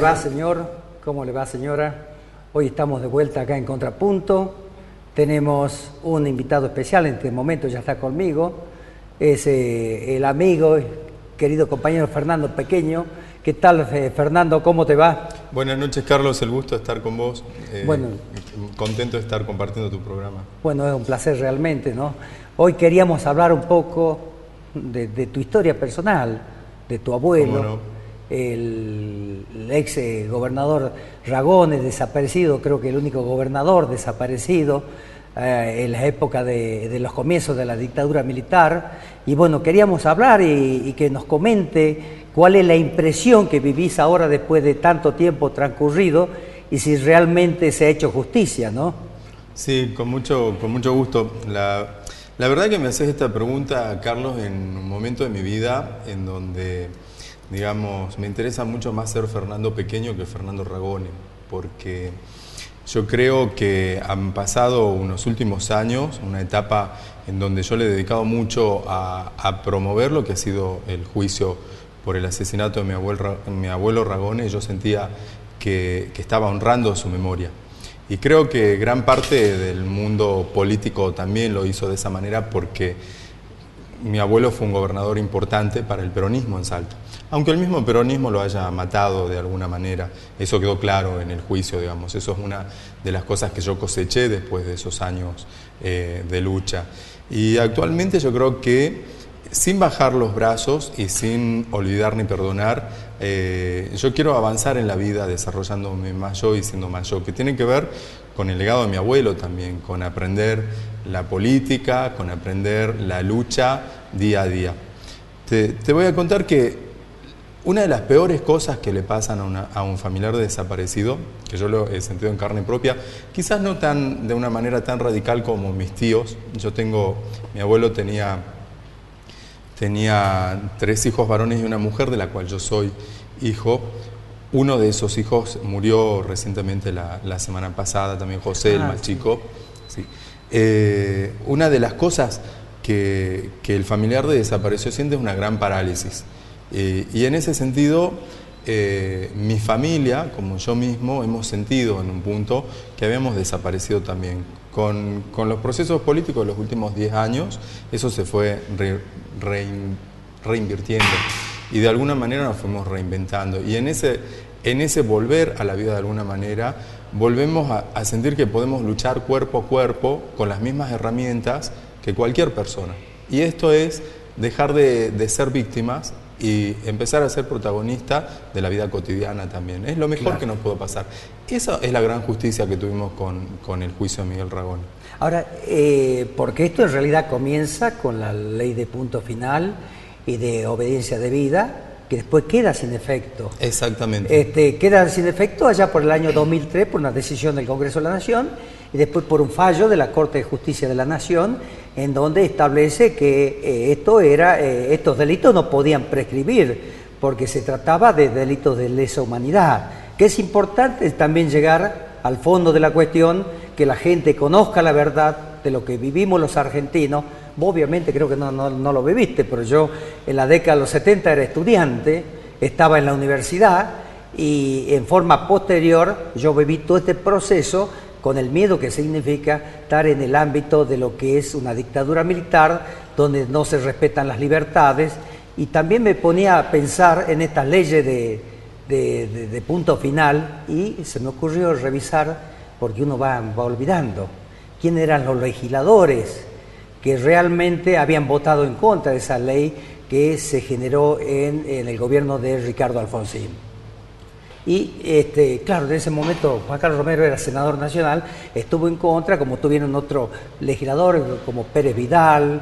va, señor? ¿Cómo le va, señora? Hoy estamos de vuelta acá en Contrapunto. Tenemos un invitado especial, en este momento ya está conmigo. Es el amigo, querido compañero Fernando Pequeño. ¿Qué tal, Fernando? ¿Cómo te va? Buenas noches, Carlos. El gusto de estar con vos. Bueno, contento de estar compartiendo tu programa. Bueno, es un placer realmente, ¿no? Hoy queríamos hablar un poco de tu historia personal, de tu abuelo. ¿Cómo no? El ex gobernador Ragones, desaparecido, creo que el único gobernador desaparecido en la época de los comienzos de la dictadura militar. Y bueno, queríamos hablar y que nos comente cuál es la impresión que vivís ahora después de tanto tiempo transcurrido y si realmente se ha hecho justicia, ¿no? Sí, con mucho gusto. La verdad que me haces esta pregunta, Carlos, en un momento de mi vida en donde, digamos, me interesa mucho más ser Fernando Pequeño que Fernando Ragones, porque yo creo que han pasado unos últimos años, una etapa en donde yo le he dedicado mucho a promover lo que ha sido el juicio por el asesinato de mi abuelo Ragones. Yo sentía que estaba honrando su memoria. Y creo que gran parte del mundo político también lo hizo de esa manera porque mi abuelo fue un gobernador importante para el peronismo en Salta. Aunque el mismo peronismo lo haya matado de alguna manera, eso quedó claro en el juicio, digamos. Eso es una de las cosas que yo coseché después de esos años de lucha. Y actualmente yo creo que, sin bajar los brazos y sin olvidar ni perdonar, yo quiero avanzar en la vida desarrollándome más yo y siendo más yo, que tiene que ver con el legado de mi abuelo también, con aprender la política, con aprender la lucha día a día. Te voy a contar que una de las peores cosas que le pasan a un familiar desaparecido, que yo lo he sentido en carne propia, quizás no de una manera tan radical como mis tíos. Mi abuelo tenía 3 hijos varones y una mujer, de la cual yo soy hijo. Uno de esos hijos murió recientemente la semana pasada, también José, el más chico. Sí. Una de las cosas que el familiar de desaparecido siente es una gran parálisis. Y en ese sentido, mi familia, como yo mismo, hemos sentido en un punto que habíamos desaparecido también. Con los procesos políticos de los últimos 10 años, eso se fue reinvirtiendo y de alguna manera nos fuimos reinventando. Y en ese volver a la vida de alguna manera, volvemos a sentir que podemos luchar cuerpo a cuerpo con las mismas herramientas que cualquier persona. Y esto es dejar de ser víctimas y empezar a ser protagonista de la vida cotidiana también. Es lo mejor que nos puede pasar. Esa es la gran justicia que tuvimos con el juicio de Miguel Ragones. Ahora, porque esto en realidad comienza con la ley de punto final y de obediencia debida, que después queda sin efecto. Exactamente. Queda sin efecto allá por el año 2003 por una decisión del Congreso de la Nación y después por un fallo de la Corte de Justicia de la Nación en donde establece que estos delitos no podían prescribir porque se trataba de delitos de lesa humanidad. Que es importante también llegar al fondo de la cuestión, que la gente conozca la verdad de lo que vivimos los argentinos. Vos obviamente creo que no lo viviste, pero yo en la década de los 70 era estudiante, estaba en la universidad y en forma posterior yo viví todo este proceso con el miedo que significa estar en el ámbito de lo que es una dictadura militar, donde no se respetan las libertades, y también me ponía a pensar en estas leyes de punto final, y se me ocurrió revisar, porque uno va olvidando, quiénes eran los legisladores que realmente habían votado en contra de esa ley que se generó en el gobierno de Ricardo Alfonsín. Y claro, en ese momento Juan Carlos Romero era senador nacional, estuvo en contra, como tuvieron otros legisladores como Pérez Vidal,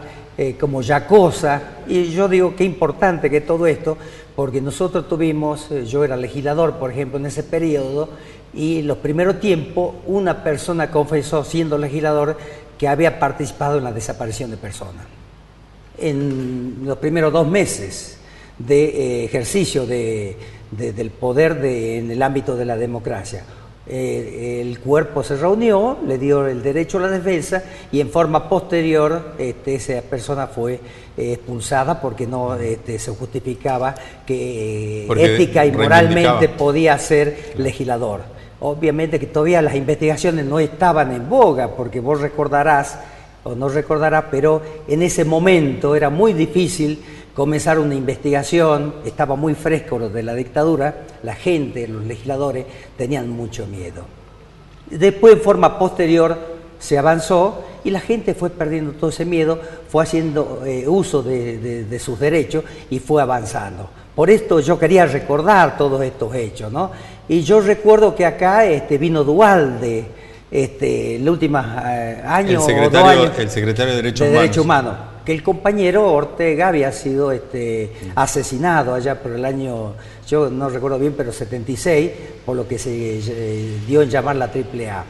como Yacosa, y yo digo qué importante que todo esto, porque nosotros tuvimos, yo era legislador, por ejemplo, en ese periodo, y los primeros tiempos una persona confesó, siendo legislador, que había participado en la desaparición de personas. En los primeros 2 meses de ejercicio del poder en el ámbito de la democracia. El cuerpo se reunió, le dio el derecho a la defensa y en forma posterior esa persona fue expulsada porque no se justificaba que ética y moralmente podía ser legislador. Obviamente que todavía las investigaciones no estaban en boga, porque vos recordarás o no recordarás, pero en ese momento era muy difícil comenzar una investigación, estaba muy fresco lo de la dictadura, la gente, los legisladores tenían mucho miedo. Después, en forma posterior, se avanzó y la gente fue perdiendo todo ese miedo, fue haciendo uso de sus derechos y fue avanzando. Por esto yo quería recordar todos estos hechos, ¿no? Y yo recuerdo que acá vino Duhalde, el último año o 2 años, el secretario de Derechos Humanos, que el compañero Ortega había sido asesinado allá por el año, yo no recuerdo bien, pero 76, por lo que se dio en llamar la AAA.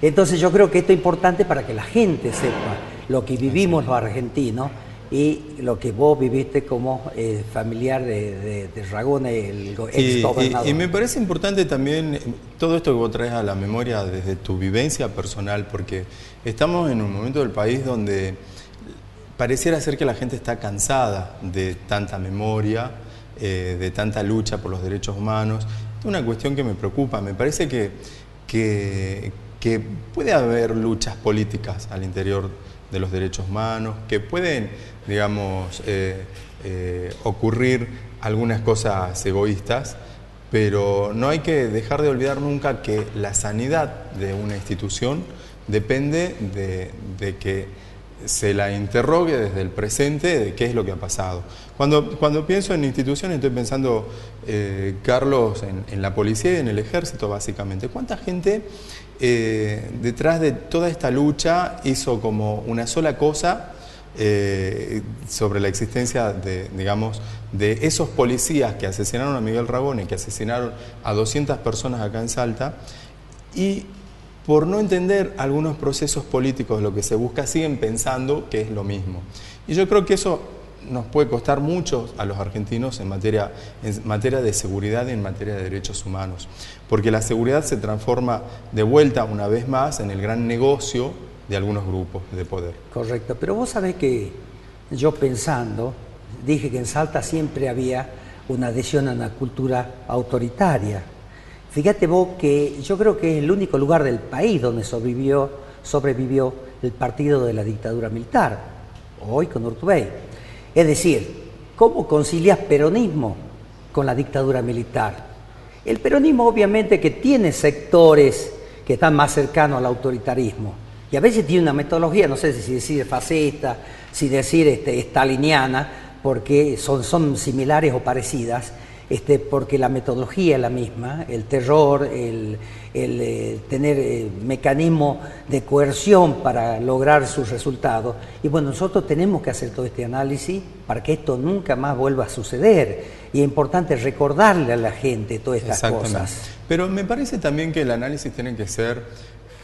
Entonces yo creo que esto es importante para que la gente sepa lo que vivimos los argentinos y lo que vos viviste como familiar de Ragone, el ex gobernador. Y me parece importante también todo esto que vos traes a la memoria desde tu vivencia personal, porque estamos en un momento del país donde pareciera ser que la gente está cansada de tanta memoria, de tanta lucha por los derechos humanos. Es una cuestión que me preocupa. Me parece que puede haber luchas políticas al interior de los derechos humanos, que pueden, digamos, ocurrir algunas cosas egoístas, pero no hay que dejar de olvidar nunca que la sanidad de una institución depende de que se la interrogue desde el presente de qué es lo que ha pasado. Cuando pienso en instituciones estoy pensando, Carlos, en la policía y en el ejército básicamente. ¿Cuánta gente detrás de toda esta lucha hizo como una sola cosa sobre la existencia de esos policías que asesinaron a Miguel Ragone, que asesinaron a 200 personas acá en Salta, y por no entender algunos procesos políticos de lo que se busca, siguen pensando que es lo mismo? Y yo creo que eso nos puede costar mucho a los argentinos en materia de seguridad y en materia de derechos humanos, porque la seguridad se transforma de vuelta una vez más en el gran negocio de algunos grupos de poder. Correcto, pero vos sabés que yo pensando, dije que en Salta siempre había una adhesión a una cultura autoritaria. Fíjate vos que yo creo que es el único lugar del país donde sobrevivió el partido de la dictadura militar, hoy con Urtubey. Es decir, ¿cómo concilias peronismo con la dictadura militar? El peronismo obviamente que tiene sectores que están más cercanos al autoritarismo y a veces tiene una metodología, no sé si decir fascista, si decir staliniana, porque son similares o parecidas, porque la metodología es la misma, el terror, el tener mecanismos de coerción para lograr sus resultados. Y bueno, nosotros tenemos que hacer todo este análisis para que esto nunca más vuelva a suceder. Y es importante recordarle a la gente todas estas cosas. Pero me parece también que el análisis tiene que ser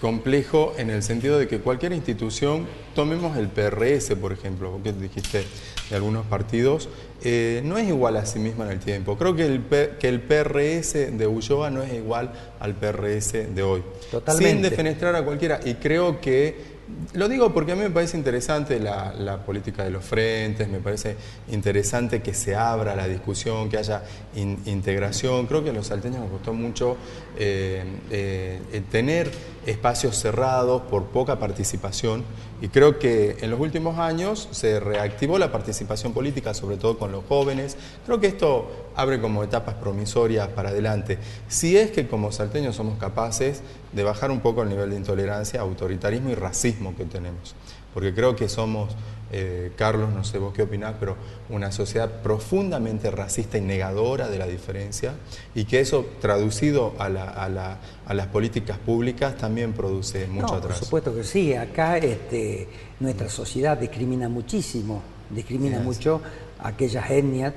complejo en el sentido de que cualquier institución, tomemos el PRS, por ejemplo, porque dijiste de algunos partidos, no es igual a sí misma en el tiempo. Creo que el PRS de Ulloa no es igual al PRS de hoy. Totalmente. Sin defenestrar a cualquiera. Y creo que, lo digo porque a mí me parece interesante la política de los frentes, me parece interesante que se abra la discusión, que haya integración. Creo que a los salteños nos costó mucho tener espacios cerrados por poca participación, y creo que en los últimos años se reactivó la participación política, sobre todo con los jóvenes. Creo que esto abre como etapas promisorias para adelante, si es que como salteños somos capaces de bajar un poco el nivel de intolerancia, autoritarismo y racismo que tenemos, porque creo que somos, Carlos, no sé vos qué opinás, pero una sociedad profundamente racista y negadora de la diferencia, y que eso traducido a las políticas públicas también produce mucho atraso. Por supuesto que sí. Acá nuestra sociedad discrimina muchísimo, mucho a aquellas etnias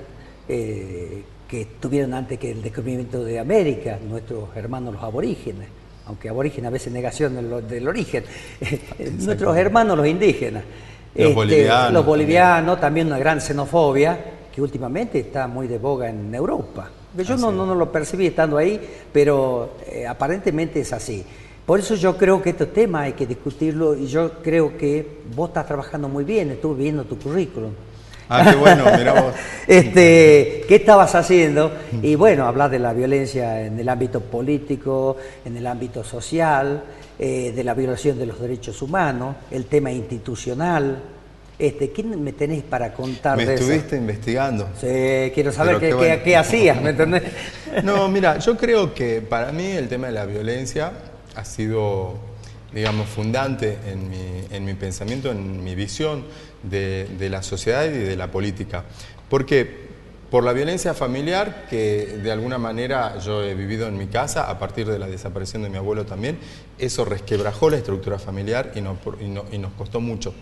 que tuvieron antes que el descubrimiento de América, nuestros hermanos los aborígenes, aunque aborígenes a veces negación del origen, nuestros hermanos los indígenas. Los bolivianos, también una gran xenofobia que últimamente está muy de boga en Europa. Yo no lo percibí estando ahí, pero aparentemente es así. Por eso yo creo que este tema hay que discutirlo y yo creo que vos estás trabajando muy bien, estuve viendo tu currículum. Ah, qué bueno, mirá vos. ¿Qué estabas haciendo? Y bueno, hablar de la violencia en el ámbito político, en el ámbito social, de la violación de los derechos humanos, el tema institucional. ¿Qué me tenés para contar de eso? Me estuviste investigando. Sí, quiero saber qué hacías, ¿me entendés? No, mira, yo creo que para mí el tema de la violencia ha sido, digamos, fundante en mi pensamiento, en mi visión de la sociedad y de la política. Porque por la violencia familiar, que de alguna manera yo he vivido en mi casa, a partir de la desaparición de mi abuelo también, eso resquebrajó la estructura familiar y nos costó mucho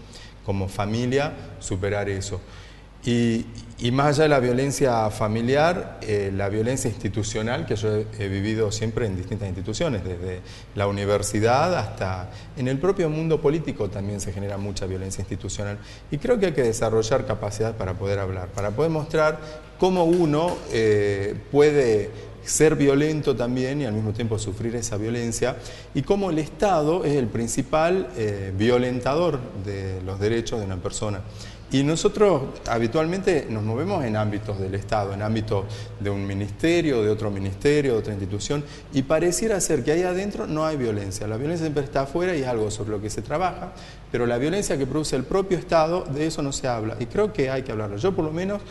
como familia superar eso. Y más allá de la violencia familiar, la violencia institucional, que yo he vivido siempre en distintas instituciones, desde la universidad hasta en el propio mundo político también se genera mucha violencia institucional. Y creo que hay que desarrollar capacidad para poder hablar, para poder mostrar cómo uno puede ser violento también y al mismo tiempo sufrir esa violencia, y cómo el Estado es el principal violentador de los derechos de una persona. Y nosotros habitualmente nos movemos en ámbitos del Estado, en ámbitos de un ministerio, de otra institución, y pareciera ser que ahí adentro no hay violencia. La violencia siempre está afuera y es algo sobre lo que se trabaja, pero la violencia que produce el propio Estado, de eso no se habla. Y creo que hay que hablarlo. Yo por lo menos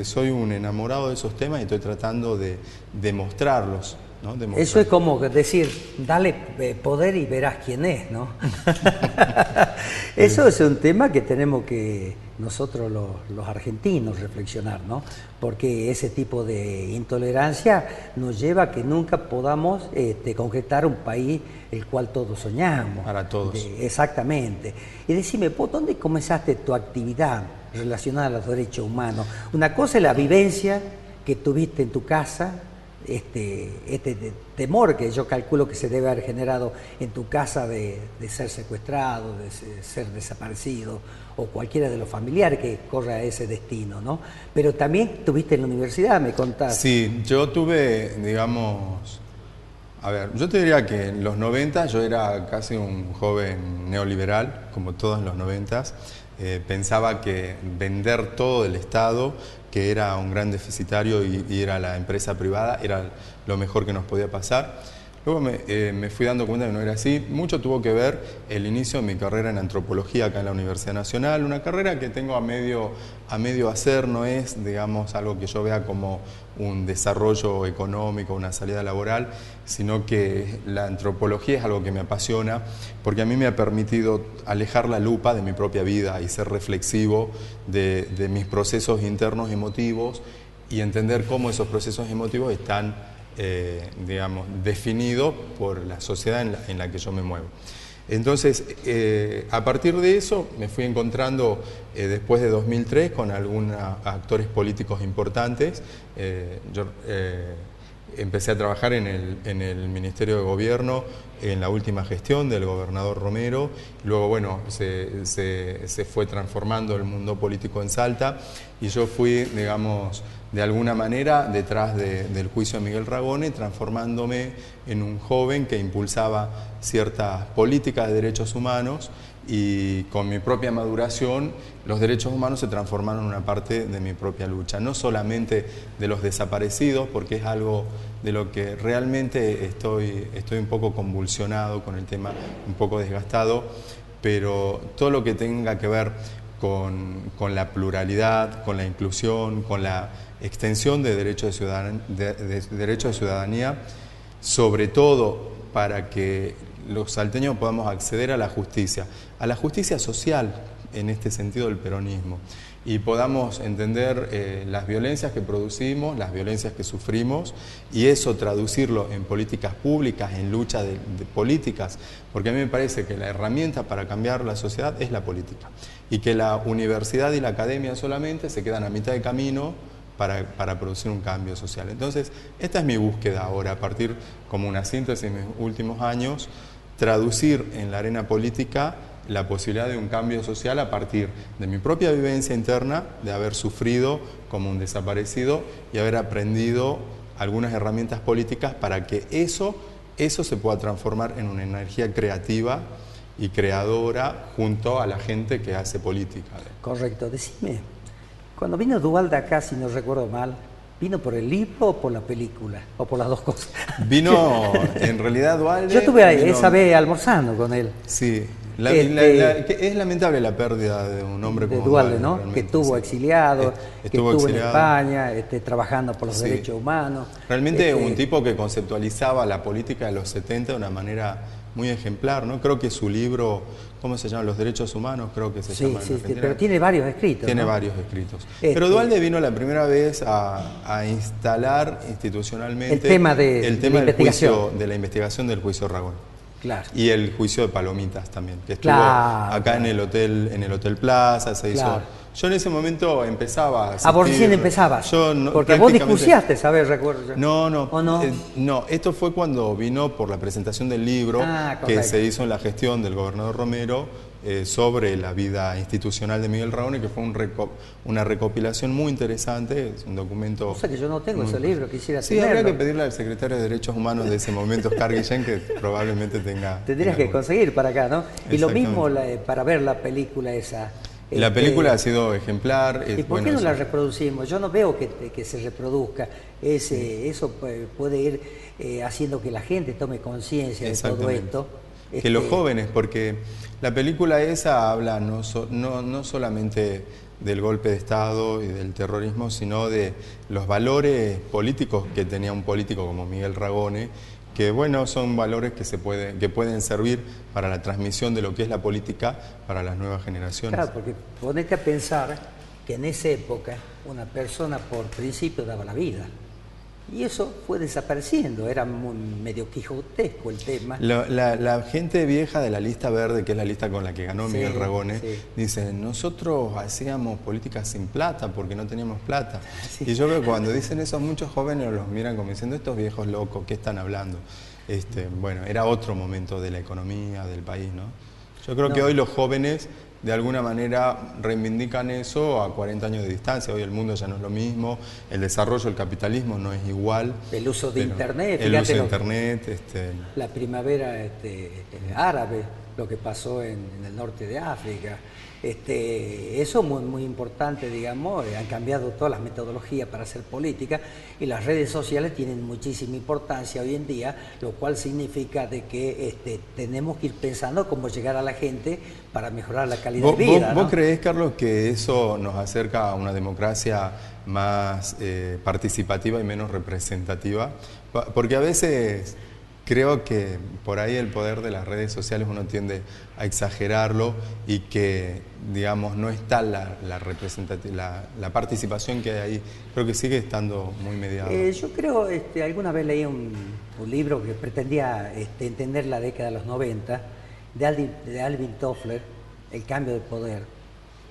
soy un enamorado de esos temas y estoy tratando de mostrarlos, ¿no? Eso es como decir, dale poder y verás quién es, ¿no? Eso es un tema que tenemos que nosotros los argentinos reflexionar, ¿no? Porque ese tipo de intolerancia nos lleva a que nunca podamos concretar un país el cual todos soñamos. Para todos. Exactamente. Y decime, ¿vos dónde comenzaste tu actividad relacionada a los derechos humanos? Una cosa es la vivencia que tuviste en tu casa, temor que yo calculo que se debe haber generado en tu casa de ser secuestrado, de ser desaparecido o cualquiera de los familiares que corra ese destino, ¿no? Pero también tuviste en la universidad, me contaste. Sí, yo tuve, digamos, a ver, yo te diría que en los 90 yo era casi un joven neoliberal, como todos en los 90. Pensaba que vender todo del Estado, que era un gran deficitario, y era la empresa privada, era lo mejor que nos podía pasar. Luego me fui dando cuenta que no era así. Mucho tuvo que ver el inicio de mi carrera en antropología acá en la Universidad Nacional, una carrera que tengo a medio hacer, no es, digamos, algo que yo vea como un desarrollo económico, una salida laboral, sino que la antropología es algo que me apasiona, porque a mí me ha permitido alejar la lupa de mi propia vida y ser reflexivo de mis procesos internos emotivos y entender cómo esos procesos emotivos están digamos, definido por la sociedad en la que yo me muevo. Entonces, a partir de eso me fui encontrando después de 2003 con algunos actores políticos importantes. Yo empecé a trabajar en el Ministerio de Gobierno en la última gestión del gobernador Romero. Luego, bueno, se fue transformando el mundo político en Salta y yo fui, digamos, de alguna manera detrás del juicio de Miguel Ragone, transformándome en un joven que impulsaba ciertas políticas de derechos humanos, y con mi propia maduración los derechos humanos se transformaron en una parte de mi propia lucha, no solamente de los desaparecidos, porque es algo de lo que realmente estoy un poco convulsionado con el tema, un poco desgastado, pero todo lo que tenga que ver con la pluralidad, con la inclusión, con la extensión de derechos de ciudadanía, sobre todo para que los salteños podamos acceder a la justicia social, en este sentido del peronismo, y podamos entender las violencias que producimos, las violencias que sufrimos, y eso traducirlo en políticas públicas, en lucha de políticas, porque a mí me parece que la herramienta para cambiar la sociedad es la política, y que la universidad y la academia solamente se quedan a mitad de camino para producir un cambio social. Entonces, esta es mi búsqueda ahora, a partir, como una síntesis de mis últimos años, traducir en la arena política la posibilidad de un cambio social a partir de mi propia vivencia interna, de haber sufrido como un desaparecido y haber aprendido algunas herramientas políticas para que eso se pueda transformar en una energía creativa y creadora junto a la gente que hace política. Correcto. Decime, cuando vino Duhalde acá, si no recuerdo mal, ¿vino por el libro o por la película? ¿O por las dos cosas? Vino, en realidad, Duhalde... Yo estuve esa vez almorzando con él. Sí. Es lamentable la pérdida de un hombre como Duhalde, ¿no? Que estuvo exiliado, que estuvo en España, trabajando por los derechos humanos. Realmente un tipo que conceptualizaba la política de los 70 de una manera muy ejemplar, ¿no? Creo que su libro, ¿cómo se llama? Los derechos humanos, creo que se llama. Sí, pero tiene varios escritos. Tiene varios escritos. Pero Duhalde vino la primera vez a instalar institucionalmente el tema de la investigación del juicio Ragón. Claro. Y el juicio de Palomitas también, que estuvo acá en el Hotel Plaza, se hizo. Yo en ese momento empezaba a vos recién empezabas. Porque vos discursiaste, ¿sabes? Recuerdo. No. ¿O no? No, esto fue cuando vino por la presentación del libro que se hizo en la gestión del gobernador Romero sobre la vida institucional de Miguel Ragone, que fue una recopilación muy interesante, es un documento... O sea que yo no tengo ese libro, quisiera tenerlo. Sí, habría que pedirle al secretario de Derechos Humanos de ese momento, Oscar Guillén, que probablemente tenga... Tendrías que conseguir para acá, ¿no? Y lo mismo para ver la película esa. La película ha sido ejemplar. ¿Y por qué no la reproducimos? Yo no veo que se reproduzca. Eso puede ir haciendo que la gente tome conciencia de todo esto. Que los jóvenes, porque la película esa habla no solamente del golpe de Estado y del terrorismo, sino de los valores políticos que tenía un político como Miguel Ragone, que bueno, son valores que pueden servir para la transmisión de lo que es la política para las nuevas generaciones. Claro, porque ponete a pensar que en esa época una persona por principio daba la vida. Y eso fue desapareciendo, era medio quijotesco el tema. La gente vieja de la lista verde, que es la lista con la que ganó Miguel Ragone, dice, nosotros hacíamos políticas sin plata porque no teníamos plata. Y yo veo que cuando dicen eso, muchos jóvenes los miran como diciendo, estos viejos locos, ¿qué están hablando? Bueno, era otro momento de la economía, del país, ¿no? Yo creo que hoy los jóvenes de alguna manera reivindican eso a 40 años de distancia. Hoy el mundo ya no es lo mismo, el desarrollo del capitalismo no es igual. El uso de Internet. El uso de Internet. La primavera árabe, lo que pasó en el norte de África. Eso es muy, muy importante, digamos. Han cambiado todas las metodologías para hacer política y las redes sociales tienen muchísima importancia hoy en día, lo cual significa de que tenemos que ir pensando cómo llegar a la gente para mejorar la calidad de vida. ¿Vos creés, Carlos, que eso nos acerca a una democracia más participativa y menos representativa? Porque a veces creo que por ahí el poder de las redes sociales uno tiende a exagerarlo y que, digamos, no está la participación que hay ahí. Creo que sigue estando muy mediada. Yo creo, alguna vez leí un libro que pretendía entender la década de los 90, de Alvin Toffler, El cambio de poder.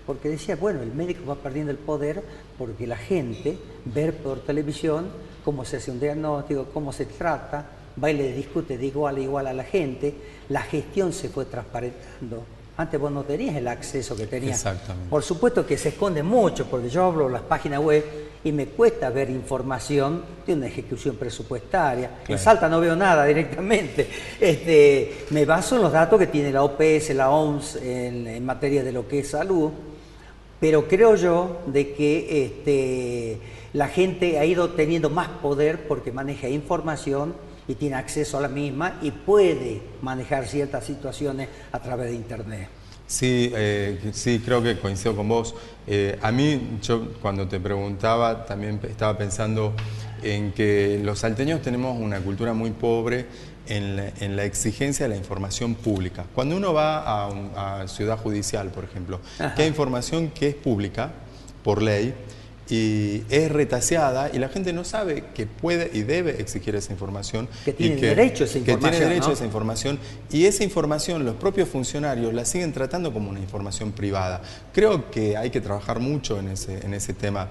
Porque decía, bueno, el médico va perdiendo el poder porque la gente ve por televisión cómo se hace un diagnóstico, cómo se trata, va y le discute de igual a igual a la gente, la gestión se fue transparentando. Antes vos no tenías el acceso que tenías. Exactamente. Por supuesto que se esconde mucho, porque yo hablo las páginas web y me cuesta ver información de una ejecución presupuestaria. Claro. En Salta no veo nada directamente. Me baso en los datos que tiene la OPS, la OMS en materia de lo que es salud, pero creo yo de que la gente ha ido teniendo más poder porque maneja información y tiene acceso a la misma y puede manejar ciertas situaciones a través de Internet. Sí, sí, creo que coincido con vos. A mí, yo cuando te preguntaba, también estaba pensando en que los salteños tenemos una cultura muy pobre en la exigencia de la información pública. Cuando uno va a Ciudad Judicial, por ejemplo, que hay información que es pública por ley, y es retaseada y la gente no sabe que puede y debe exigir esa información. Que tiene derecho a esa información. Que tiene derecho ¿no? a esa información y esa información los propios funcionarios la siguen tratando como una información privada. Creo que hay que trabajar mucho en ese tema.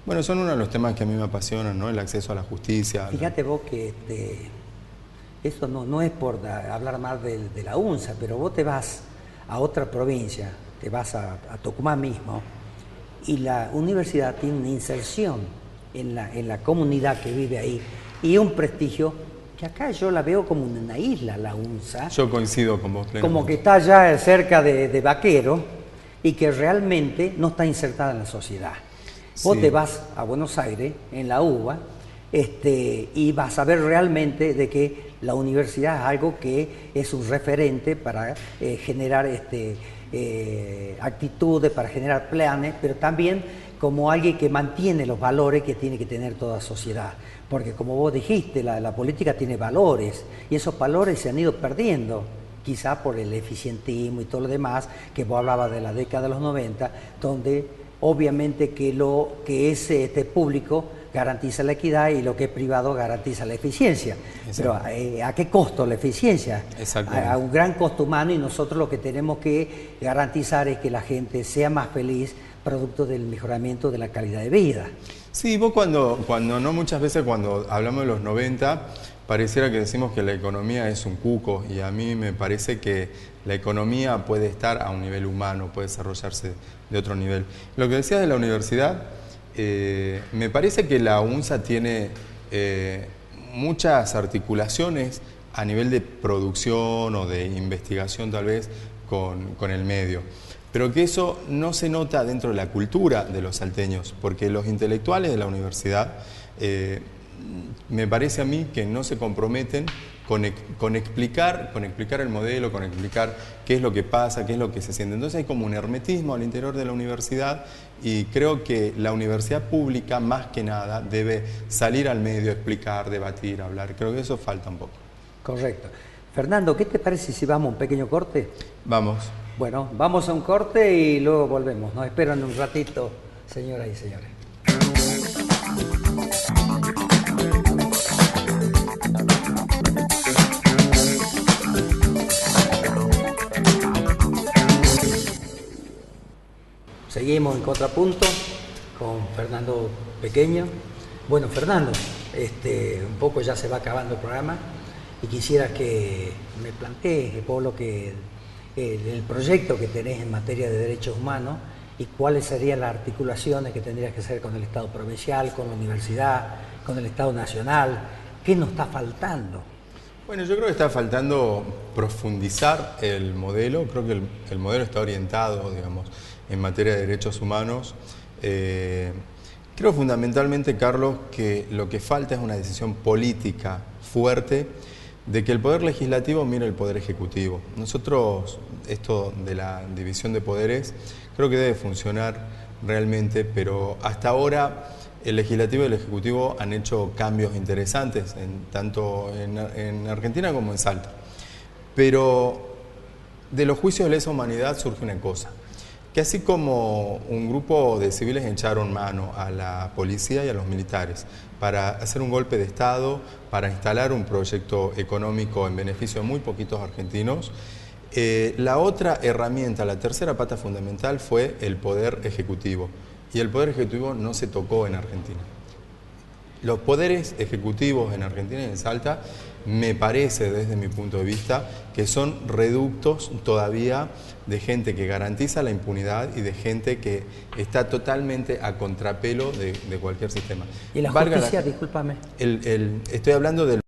Bueno, son uno de los temas que a mí me apasionan, ¿no? El acceso a la justicia. Fíjate vos que eso no es por hablar mal de la UNSA, pero vos te vas a otra provincia, te vas a Tucumán mismo, y la universidad tiene una inserción en la comunidad que vive ahí y un prestigio que acá yo la veo como una isla, la UNSA. Yo coincido con vos, plenamente. Como que está ya cerca de Vaquero y que realmente no está insertada en la sociedad. Vos te vas a Buenos Aires, en la UBA, y vas a ver realmente de que la universidad es algo que es un referente para generar actitudes, para generar planes, pero también como alguien que mantiene los valores que tiene que tener toda sociedad. Porque como vos dijiste, la política tiene valores y esos valores se han ido perdiendo, quizá por el eficientismo y todo lo demás, que vos hablabas de la década de los 90, donde obviamente que lo que es público garantiza la equidad y lo que es privado garantiza la eficiencia. Pero ¿a qué costo la eficiencia? A un gran costo humano, y nosotros lo que tenemos que garantizar es que la gente sea más feliz producto del mejoramiento de la calidad de vida. Sí, vos cuando no muchas veces cuando hablamos de los 90, pareciera que decimos que la economía es un cuco, y a mí me parece que la economía puede estar a un nivel humano, puede desarrollarse de otro nivel. Lo que decías de la universidad, me parece que la UNSA tiene muchas articulaciones a nivel de producción o de investigación tal vez con el medio, pero que eso no se nota dentro de la cultura de los salteños, porque los intelectuales de la universidad me parece a mí que no se comprometen con explicar el modelo, con explicar qué es lo que pasa, qué es lo que se siente. Entonces hay como un hermetismo al interior de la universidad, y creo que la universidad pública más que nada debe salir al medio, explicar, debatir, hablar. Creo que eso falta un poco. Correcto. Fernando, ¿qué te parece si vamos a un pequeño corte? Vamos. Bueno, vamos a un corte y luego volvemos. Nos esperan un ratito, señoras y señores. Seguimos en Contrapunto con Fernando Pequeño. Bueno, Fernando, un poco ya se va acabando el programa y quisiera que me plantees por lo que el proyecto que tenés en materia de derechos humanos y cuáles serían las articulaciones que tendrías que hacer con el Estado provincial, con la universidad, con el Estado nacional. ¿Qué nos está faltando? Bueno, yo creo que está faltando profundizar el modelo. Creo que el modelo está orientado, digamos, en materia de derechos humanos. Creo fundamentalmente, Carlos, que lo que falta es una decisión política fuerte de que el Poder Legislativo mire el Poder Ejecutivo. Nosotros, esto de la división de poderes, creo que debe funcionar realmente, pero hasta ahora el Legislativo y el Ejecutivo han hecho cambios interesantes, tanto en Argentina como en Salta. Pero de los juicios de lesa humanidad surge una cosa, que así como un grupo de civiles echaron mano a la policía y a los militares para hacer un golpe de Estado, para instalar un proyecto económico en beneficio de muy poquitos argentinos, la otra herramienta, la tercera pata fundamental, fue el Poder Ejecutivo. Y el Poder Ejecutivo no se tocó en Argentina. Los poderes ejecutivos en Argentina y en Salta, me parece desde mi punto de vista, que son reductos todavía de gente que garantiza la impunidad y de gente que está totalmente a contrapelo de cualquier sistema. ¿Y la justicia, discúlpame? Estoy hablando del